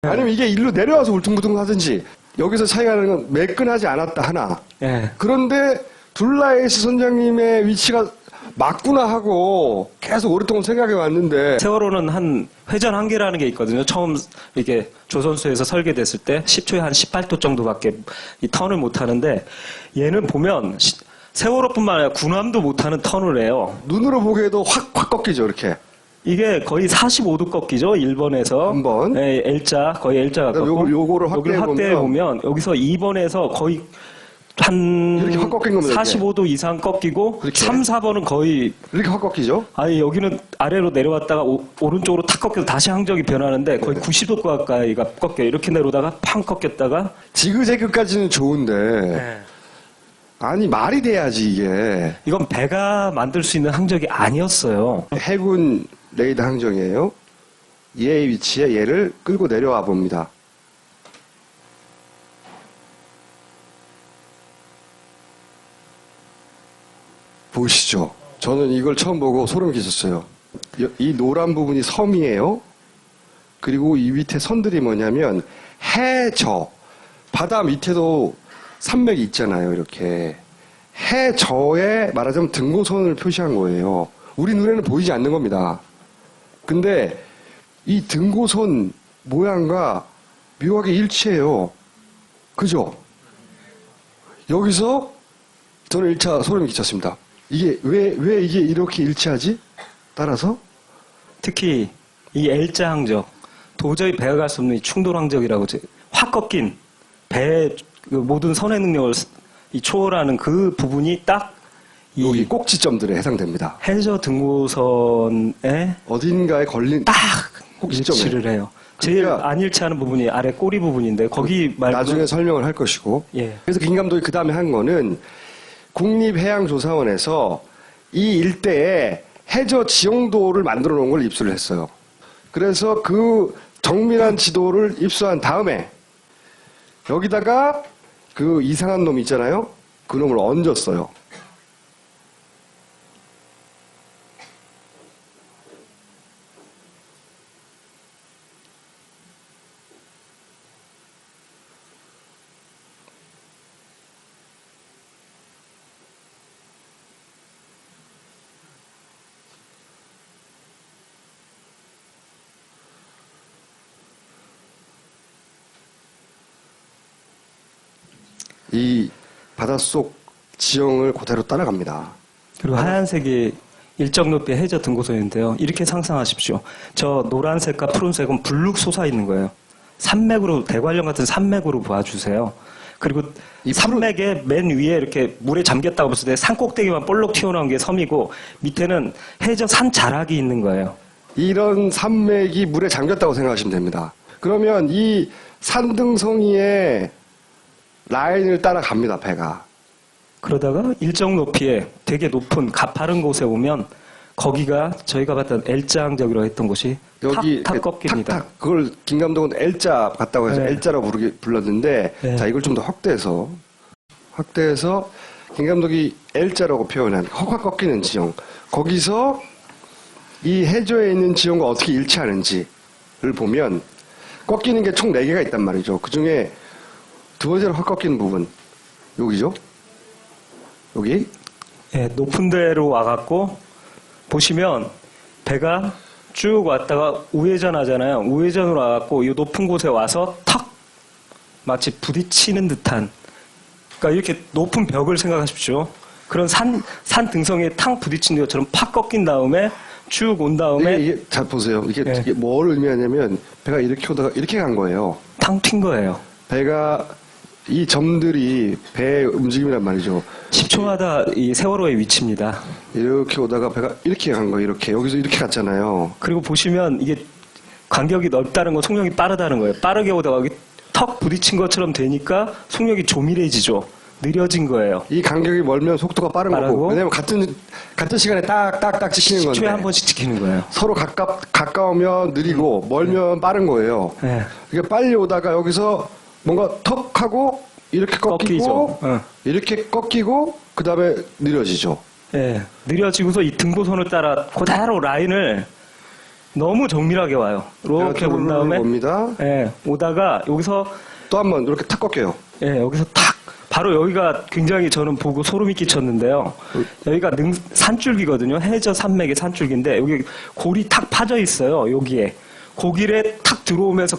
아니면 이게 일로 내려와서 울퉁불퉁 하든지. 여기서 차이가 나는 건 매끈하지 않았다 하나. 예. 그런데 둘라에이스 선장님의 위치가 맞구나 하고 계속 오랫동안 생각해 왔는데 세월호는 한 회전 한계라는 게 있거든요. 처음 이게 조선소에서 설계됐을 때 10초에 한 18도 정도밖에 이 턴을 못 하는데 얘는 보면 세월호뿐만 아니라 군함도 못 하는 턴을 해요. 눈으로 보기에도 확 꺾이죠, 이렇게. 이게 거의 45도 꺾이죠. 1번에서 한 번. 네, L자 거의 L자가 꺾고 요거를 확대해 보면 여기서 2번에서 거의 한 이렇게 확 꺾인 겁니다. 45도 이상 꺾이고 그렇게. 3, 4번은 거의 이렇게 확 꺾이죠. 아니 여기는 아래로 내려왔다가 오른쪽으로 탁 꺾여서 다시 항적이 변하는데 거의 90도 가까이가 꺾여요. 이렇게 내려오다가 팡 꺾였다가 지그재그까지는 좋은데 아니 말이 돼야지 이게. 이건 배가 만들 수 있는 항적이 아니었어요. 해군 레이더 항정이에요. 얘의 위치에 얘를 끌고 내려와 봅니다. 보시죠. 저는 이걸 처음 보고 소름 끼쳤어요. 이 노란 부분이 섬이에요. 그리고 이 밑에 선들이 뭐냐면 해저. 바다 밑에도 산맥이 있잖아요. 이렇게. 해저에 말하자면 등고선을 표시한 거예요. 우리 눈에는 보이지 않는 겁니다. 근데 이 등고선 모양과 묘하게 일치해요. 그죠? 여기서 저는 1차 소름이 끼쳤습니다. 이게 왜 이게 이렇게 일치하지? 따라서 특히 이 L자 항적 도저히 배가 갈 수 없는 이 충돌 항적이라고 확 꺾인 배의 그 모든 선의 능력을 초월하는 그 부분이 딱 여기 이 꼭지점들에 해당됩니다. 해저 등고선에 어딘가에 걸린 딱 꼭지점에. 일치를 해요. 제일 그러니까 안 일치하는 부분이 아래 꼬리 부분인데 거기 말고 나중에 설명을 할 것이고. 예. 그래서 김 감독이 그 다음에 한 거는 국립해양조사원에서 이 일대에 해저 지형도를 만들어 놓은 걸 입수를 했어요. 그래서 그 정밀한 지도를 입수한 다음에 여기다가 그 이상한 놈 있잖아요. 그 놈을 얹었어요. 이 바닷속 지형을 그대로 따라갑니다. 그리고 하얀색이 일정 높이의 해저 등고선인데요. 이렇게 상상하십시오. 저 노란색과 푸른색은 불룩 솟아 있는 거예요. 산맥으로 대관령 같은 산맥으로 봐주세요. 그리고 이 산맥의 맨 위에 이렇게 물에 잠겼다고 봤을 때 산 꼭대기만 볼록 튀어나온 게 섬이고 밑에는 해저 산 자락이 있는 거예요. 이런 산맥이 물에 잠겼다고 생각하시면 됩니다. 그러면 이 산등성이의 라인을 따라갑니다, 배가. 그러다가 일정 높이에 되게 높은 가파른 곳에 오면 거기가 저희가 봤던 L자 항적이라고 했던 곳이 여기 탁탁 꺾입니다. 탁탁 그걸 김 감독은 L자 같다고 해서 네. L자라고 불렀는데 네. 자 이걸 좀 더 확대해서 김 감독이 L자라고 표현한 확 꺾이는 지형 거기서 이 해저에 있는 지형과 어떻게 일치하는지를 보면 꺾이는 게 총 4개가 있단 말이죠. 그중에 두 번째로 확 꺾이는 부분 여기죠. 여기 예, 높은 데로 와갖고 보시면 배가 쭉 왔다가 우회전 하잖아요. 우회전으로 와갖고 이 높은 곳에 와서 턱 마치 부딪히는 듯한 그러니까 이렇게 높은 벽을 생각하십시오. 그런 산 등성이에 탕 부딪힌 것처럼 팍 꺾인 다음에 쭉 온 다음에 이게 잘 보세요. 이게 네. 뭘 의미하냐면 배가 이렇게 오다가 이렇게 간 거예요. 탕 튄 거예요. 배가 이 점들이 배의 움직임이란 말이죠. 10초마다 이 세월호의 위치입니다. 이렇게 오다가 배가 이렇게 간 거예요. 이렇게 여기서 이렇게 갔잖아요. 그리고 보시면 이게 간격이 넓다는 건 속력이 빠르다는 거예요. 빠르게 오다가 여기 턱 부딪힌 것처럼 되니까 속력이 조밀해지죠. 느려진 거예요. 이 간격이 멀면 속도가 빠른 빠르고. 거고. 왜냐면 같은 시간에 딱딱딱 찍히는 건데. 10초에 한 번씩 지키는 거예요. 서로 가까우면 느리고 멀면 빠른 거예요. 네. 이게 빨리 오다가 여기서 뭔가 턱 하고 이렇게 꺾이고 꺾이죠. 어. 이렇게 꺾이고 그 다음에 느려지죠. 예, 느려지고서 이 등고선을 따라 그대로 라인을 너무 정밀하게 와요. 이렇게 온 다음에 옵니다. 예, 오다가 여기서 또 한 번 이렇게 탁 꺾여요. 예, 여기서 탁 바로 여기가 굉장히 저는 보고 소름이 끼쳤는데요. 여기가 산줄기거든요. 해저 산맥의 산줄기인데 여기 골이 탁 파져 있어요. 여기에 고길에 탁 들어오면서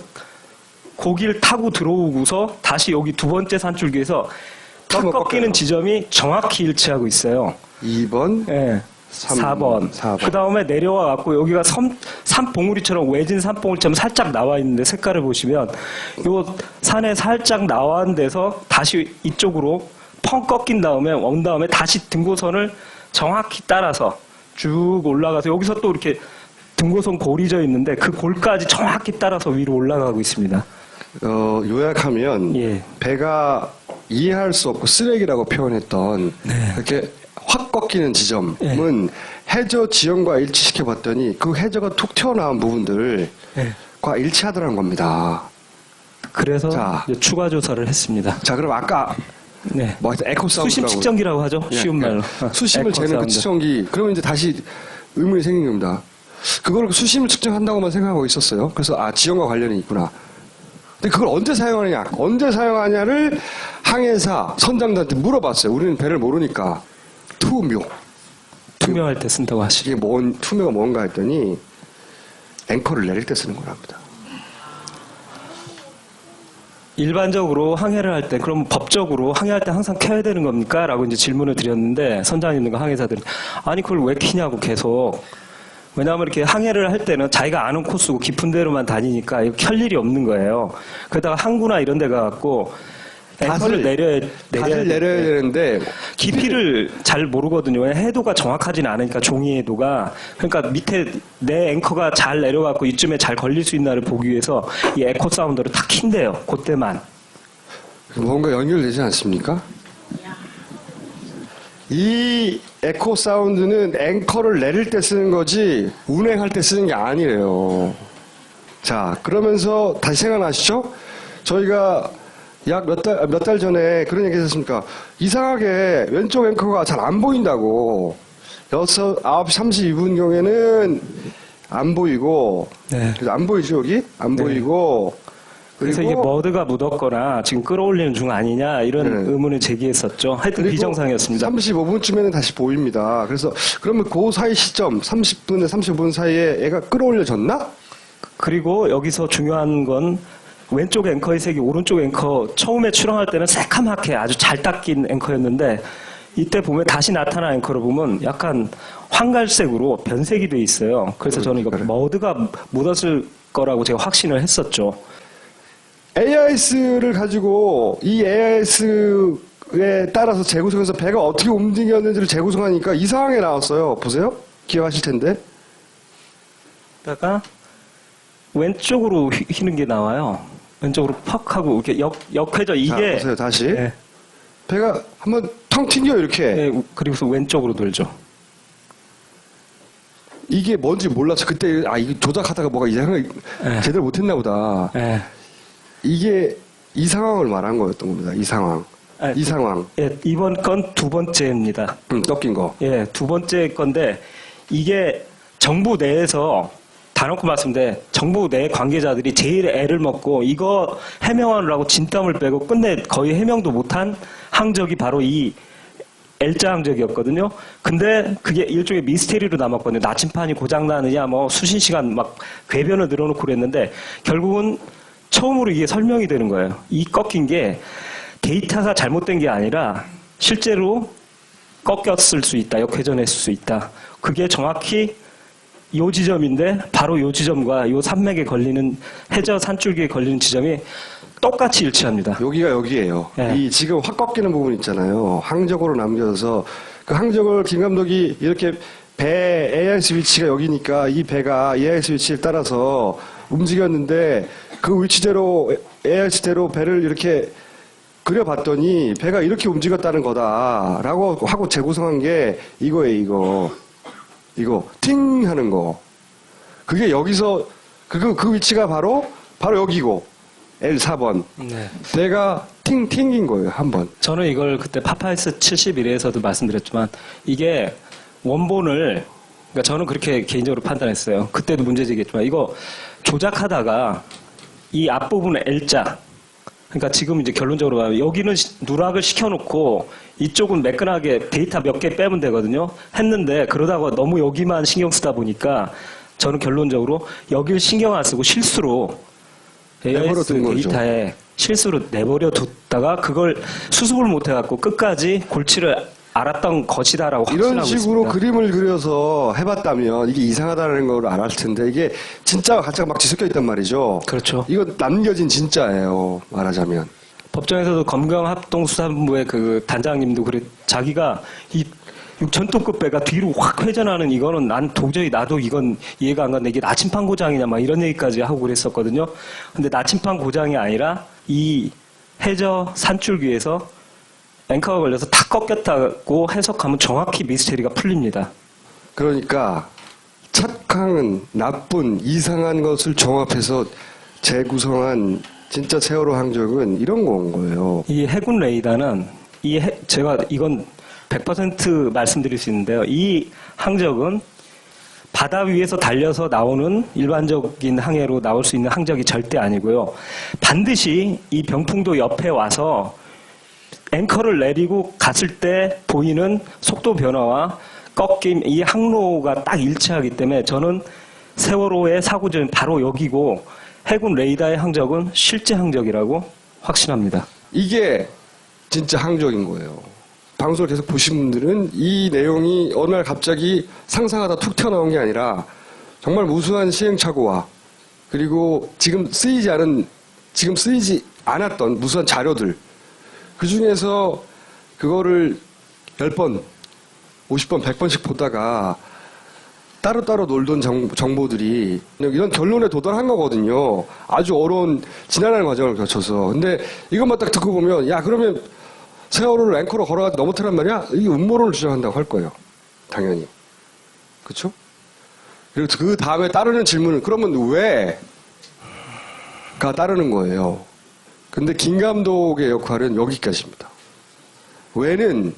고기를 타고 들어오고서 다시 여기 두 번째 산줄기에서 탁 한번 꺾이는 꺾여요. 지점이 정확히 일치하고 있요 2번, 예. 4번. 4번. 그 다음에 내려와 갖고 여기가 산봉우리처럼 외진 산봉우리처럼 살짝 나와 있는데 색깔을 보시면 요 산에 살짝 나와 있는 데서 다시 이쪽으로 펑 꺾인 다음에 온 다음에 다시 등고선을 정확히 따라서 쭉 올라가서 여기서 또 이렇게 등고선 골이 져 있는데 그 골까지 정확히 따라서 위로 올라가고 있습니다. 요약하면 예. 배가 이해할 수 없고 쓰레기라고 표현했던 네. 이렇게 확 꺾이는 지점은 해저 지형과 일치시켜 봤더니 그 해저가 툭 튀어나온 부분들과 일치하더라는 겁니다. 그래서 자. 이제 추가 조사를 했습니다. 자, 그럼 아까 네. 뭐 하여튼 에코 사운드라고 수심 측정기라고 하죠. 쉬운 말로. 수심을 에코 재는 그 사운드. 측정기. 그러면 이제 다시 의문이 생긴 겁니다. 그걸 수심을 측정한다고만 생각하고 있었어요. 그래서 지형과 관련이 있구나. 근데 그걸 언제 사용하냐를 항해사 선장들한테 물어봤어요. 우리는 배를 모르니까. 투명할 때 쓴다고 하시죠. 이게 투명가 뭔가 했더니 앵커를 내릴 때 쓰는 거랍니다. 일반적으로 항해를 할 때, 그럼 법적으로 항해할 때 항상 켜야 되는 겁니까? 라고 이제 질문을 드렸는데, 선장님과 항해사들은, 아니, 그걸 왜 켜냐고 계속. 왜냐하면 이렇게 항해를 할 때는 자기가 아는 코스고 깊은 데로만 다니니까 이거 켤 일이 없는 거예요. 그러다가 항구나 이런 데 가갖고, 앵커를 다시 내려야 되는데 깊이를 잘 모르거든요. 해도가 정확하진 않으니까 종이 해도가. 그러니까 밑에 내 앵커가 잘 내려갖고 이쯤에 잘 걸릴 수 있나를 보기 위해서 이 에코 사운드를 탁 킨대요. 그때만. 뭔가 연결되지 않습니까? 이 에코 사운드는 앵커를 내릴 때 쓰는 거지 운행할 때 쓰는 게 아니래요. 자, 그러면서 다시 생각나시죠? 저희가 약 몇 달 전에 그런 얘기 했었습니까? 이상하게 왼쪽 앵커가 잘 안 보인다고. 9시 32분경에는 안 보이고. 네. 그래서 안 보이죠, 여기? 안 네. 보이고. 그래서 이게 머드가 묻었거나 지금 끌어올리는 중 아니냐 이런 네. 의문을 제기했었죠. 하여튼 그리고 비정상이었습니다. 35분쯤에는 다시 보입니다. 그래서 그러면 그 사이 시점 30분에 35분 사이에 애가 끌어올려졌나? 그리고 여기서 중요한 건 왼쪽 앵커의 색이 오른쪽 앵커 처음에 출항할 때는 새카맣게 아주 잘 닦인 앵커였는데 이때 보면 다시 나타난 앵커를 보면 약간 황갈색으로 변색이 돼 있어요. 그래서 저는 이거 머드가 묻었을 거라고 제가 확신을 했었죠. AIS를 가지고 이 AIS에 따라서 재구성해서 배가 어떻게 움직였는지를 재구성하니까 이상하게 나왔어요. 보세요. 기억하실 텐데. 다가 왼쪽으로 휘는 게 나와요. 왼쪽으로 퍽 하고 이렇게 역회전 자, 이게 보세요. 다시. 네. 배가 한번 텅 튕겨 이렇게. 네, 그리고서 왼쪽으로 돌죠. 이게 뭔지 몰라서 그때 이거 조작하다가 뭐가 이상하게 네. 제대로 못했나 보다. 네. 이게 이 상황을 말한 거였던 겁니다. 이 상황. 네, 이 상황. 예, 이번 건 두 번째입니다. 꺾인 거. 예, 두 번째 건데 이게 정부 내에서 다놓고 말씀드린데 정부 내 관계자들이 제일 애를 먹고 이거 해명하느라고 진땀을 빼고 끝내 거의 해명도 못한 항적이 바로 이 L자 항적이었거든요. 근데 그게 일종의 미스테리로 남았거든요. 나침판이 고장나느냐 뭐 수신 시간 막 궤변을 늘어놓고 그랬는데 결국은 처음으로 이게 설명이 되는 거예요. 이 꺾인 게 데이터가 잘못된 게 아니라 실제로 꺾였을 수 있다. 역회전했을 수 있다. 그게 정확히 요 지점인데 바로 요 지점과 요 산맥에 걸리는 해저 산줄기에 걸리는 지점이 똑같이 일치합니다. 여기가 여기예요. 네. 이 지금 확 꺾이는 부분 있잖아요. 항적으로 남겨서 그 항적을 김 감독이 이렇게 배 AIS 위치가 여기니까 이 배가 AIS 위치를 따라서 움직였는데 그 위치대로 AIS대로 배를 이렇게 그려봤더니 배가 이렇게 움직였다는 거다라고 하고 재구성한 게 이거예요. 이거 팅 하는 거. 그게 여기서 그 위치가 바로 여기고 L4번. 네. 배가 튕긴 거예요, 한 번. 저는 이걸 그때 파파이스 71에서도 말씀드렸지만 이게 원본을 그러니까 저는 그렇게 개인적으로 판단했어요. 그때도 문제지겠지만 이거 조작하다가 이 앞부분에 L자, 그러니까 지금 이제 결론적으로 가면 여기는 누락을 시켜놓고 이쪽은 매끈하게 데이터 몇 개 빼면 되거든요. 했는데 그러다가 너무 여기만 신경 쓰다 보니까 저는 결론적으로 여기를 신경 안 쓰고 실수로 내버려 둔 거죠. 데이터에 실수로 내버려 뒀다가 그걸 수습을 못 해갖고 끝까지 골치를 알았던 것이다라고 이런 확신하고 식으로 있습니다. 그림을 그려서 해봤다면 이게 이상하다는 걸 알았을 텐데 이게 진짜와 가짜가 막 뒤섞여 있단 말이죠. 그렇죠. 이거 남겨진 진짜예요. 말하자면. 법정에서도 검경합동수사본부의 그 단장님도 그래 자기가 이 전투급 배가 뒤로 확 회전하는 이거는 난 도저히 나도 이건 이해가 안 가는데 이게 나침판 고장이냐 막 이런 얘기까지 하고 그랬었거든요. 근데 나침판 고장이 아니라 이 해저 산줄기에서 앵커가 걸려서 탁 꺾였다고 해석하면 정확히 미스테리가 풀립니다. 그러니까 착한, 나쁜, 이상한 것을 종합해서 재구성한 진짜 세월호 항적은 이런 건 거예요. 이 해군 레이더는 제가 이건 100% 말씀드릴 수 있는데요. 이 항적은 바다 위에서 달려서 나오는 일반적인 항해로 나올 수 있는 항적이 절대 아니고요. 반드시 이 병풍도 옆에 와서 앵커를 내리고 갔을 때 보이는 속도 변화와 꺾임, 이 항로가 딱 일치하기 때문에 저는 세월호의 사고지는 바로 여기고 해군 레이더의 항적은 실제 항적이라고 확신합니다. 이게 진짜 항적인 거예요. 방송을 계속 보신 분들은 이 내용이 어느 날 갑자기 상상하다 툭 튀어나온 게 아니라 정말 무수한 시행착오와 그리고 지금 쓰이지 않았던 무수한 자료들 그 중에서 그거를 10번, 50번, 100번씩 보다가 따로따로 놀던 정보들이 이런 결론에 도달한 거거든요. 아주 어려운 지난한 과정을 거쳐서. 근데 이것만 딱 듣고 보면 야 그러면 세월호를 앵커로 걸어가지고 넘어뜨란 말이야? 이게 음모론을 주장한다고 할 거예요. 당연히. 그렇죠? 그리고 그 다음에 따르는 질문은 그러면 왜가 따르는 거예요. 근데 김 감독의 역할은 여기까지입니다. 왜는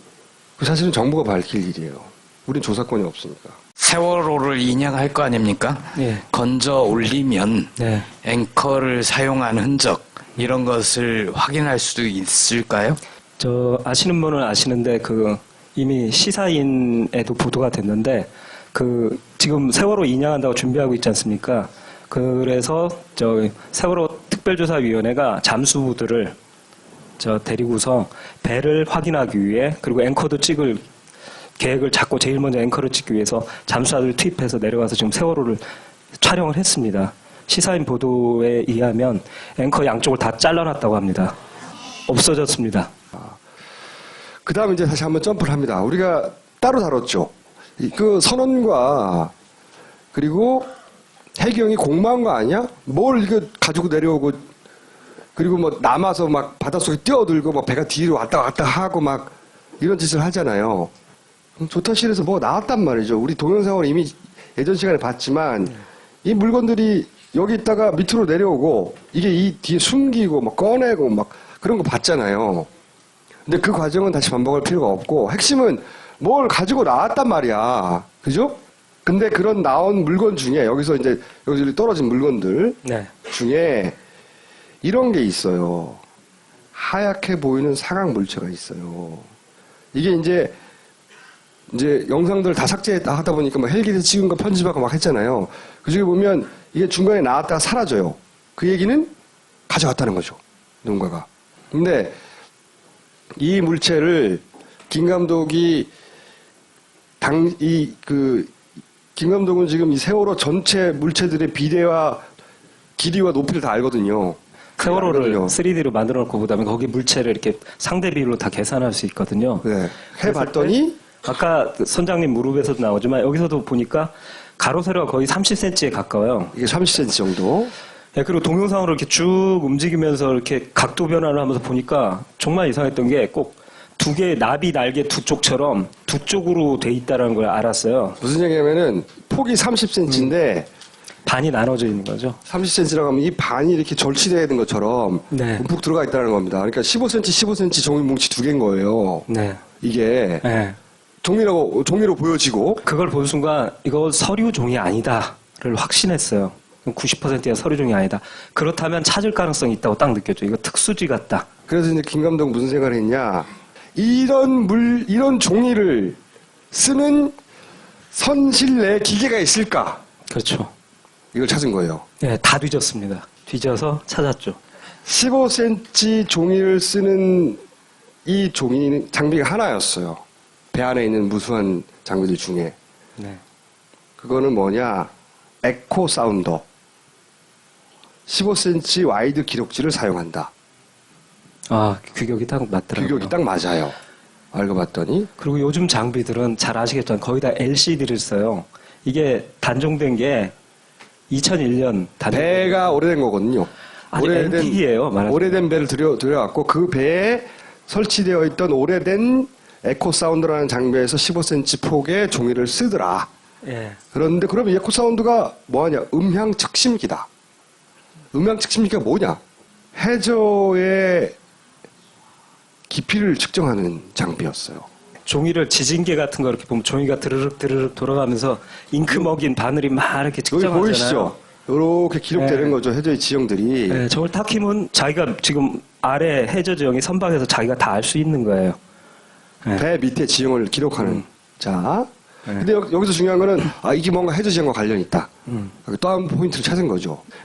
사실은 정부가 밝힐 일이에요. 우린 조사권이 없으니까. 세월호를 인양할 거 아닙니까? 네. 건져 올리면 네. 앵커를 사용한 흔적 이런 것을 확인할 수도 있을까요? 저 아시는 분은 아시는데 그 이미 시사인에도 보도가 됐는데 그 지금 세월호 인양한다고 준비하고 있지 않습니까? 그래서 저 세월호 특별조사위원회가 잠수부들을 데리고서 배를 확인하기 위해 그리고 앵커도 찍을 계획을 잡고 제일 먼저 앵커를 찍기 위해서 잠수사들을 투입해서 내려가서 지금 세월호를 촬영을 했습니다. 시사인 보도에 의하면 앵커 양쪽을 다 잘라놨다고 합니다. 없어졌습니다. 그 다음에 이제 다시 한번 점프를 합니다. 우리가 따로 다뤘죠. 그 선원과 그리고 해경이 공모한 거 아니야? 뭘 이거 가지고 내려오고 그리고 뭐 남아서 막 바닷속에 뛰어들고 막 배가 뒤로 왔다 갔다 하고 막 이런 짓을 하잖아요. 조타실에서 뭐가 나왔단 말이죠. 우리 동영상을 이미 예전 시간에 봤지만 이 물건들이 여기 있다가 밑으로 내려오고 이게 이 뒤에 숨기고 막 꺼내고 막 그런 거 봤잖아요. 근데 그 과정은 다시 반복할 필요가 없고 핵심은 뭘 가지고 나왔단 말이야. 그죠? 근데 그런 나온 물건 중에 여기서 떨어진 물건들 네. 중에 이런 게 있어요. 하얗게 보이는 사각 물체가 있어요. 이게 이제 영상들 다 삭제했다 하다 보니까 막 헬기에서 찍은 거 편집하고 막 했잖아요. 그 중에 보면 이게 중간에 나왔다가 사라져요. 그 얘기는 가져갔다는 거죠. 누군가가. 근데 이 물체를 김 감독이 김 감독은 지금 이 세월호 전체 물체들의 비례와 길이와 높이를 다 알거든요. 세월호를 3D로 만들어 놓고 그다음에 거기 물체를 이렇게 상대비로 다 계산할 수 있거든요. 네. 해봤더니 아까 선장님 무릎에서도 나오지만 여기서도 보니까 가로 세로가 거의 30cm에 가까워요. 이게 30cm 정도. 네, 그리고 동영상으로 이렇게 쭉 움직이면서 이렇게 각도 변화를 하면서 보니까 정말 이상했던 게 꼭 두 개의 나비 날개 두 쪽처럼 두 쪽으로 돼 있다는 걸 알았어요. 무슨 얘기냐면은 폭이 30cm인데 반이 나눠져 있는 거죠. 30cm라고 하면 이 반이 이렇게 절치되어 있는 것처럼 네. 움푹 들어가 있다는 겁니다. 그러니까 15cm, 15cm 종이 뭉치 두 개인 거예요. 네. 이게. 네. 종이로 보여지고 그걸 본 순간 이거 서류 종이 아니다를 확신했어요. 90%야 서류 종이 아니다. 그렇다면 찾을 가능성이 있다고 딱 느꼈죠. 이거 특수지 같다. 그래서 이제 김 감독 무슨 생각을 했냐? 이런 종이를 쓰는 선실내 기계가 있을까? 그렇죠. 이걸 찾은 거예요. 네, 다 뒤졌습니다. 뒤져서 찾았죠. 15cm 종이를 쓰는 이 장비가 하나였어요. 배 안에 있는 무수한 장비들 중에. 네. 그거는 뭐냐? 에코 사운더. 15cm 와이드 기록지를 사용한다. 아, 규격이 딱 맞더라고요. 규격이 딱 맞아요. 알고 봤더니 그리고 요즘 장비들은 잘 아시겠지만 거의 다 LCD를 써요. 이게 단종된 게 2001년 배가 오래된 거거든요. 아니, 앤틱이에요, 말하자면. 오래된 배를 들여갖고 그 배에 설치되어 있던 오래된 에코 사운드라는 장비에서 15cm 폭의 종이를 쓰더라. 예. 그런데 그러면 에코 사운드가 뭐하냐? 음향 측심기다. 음향 측심기가 뭐냐? 해저의 깊이를 측정하는 장비였어요. 종이를 지진계 같은 거 이렇게 보면 종이가 드르륵 드르륵 돌아가면서 잉크 먹인 바늘이 막 이렇게 여기 측정하잖아요. 보이시죠? 이렇게 기록되는 네. 거죠. 해저의 지형들이. 네, 저걸 딱 키면 자기가 지금 아래 해저 지형이 선박에서 자기가 다 알 수 있는 거예요. 네. 배 밑에 지형을 기록하는. 자. 근데 여기서 중요한 거는, 이게 뭔가 해저 지형과 관련이 있다. 또 한 포인트를 찾은 거죠.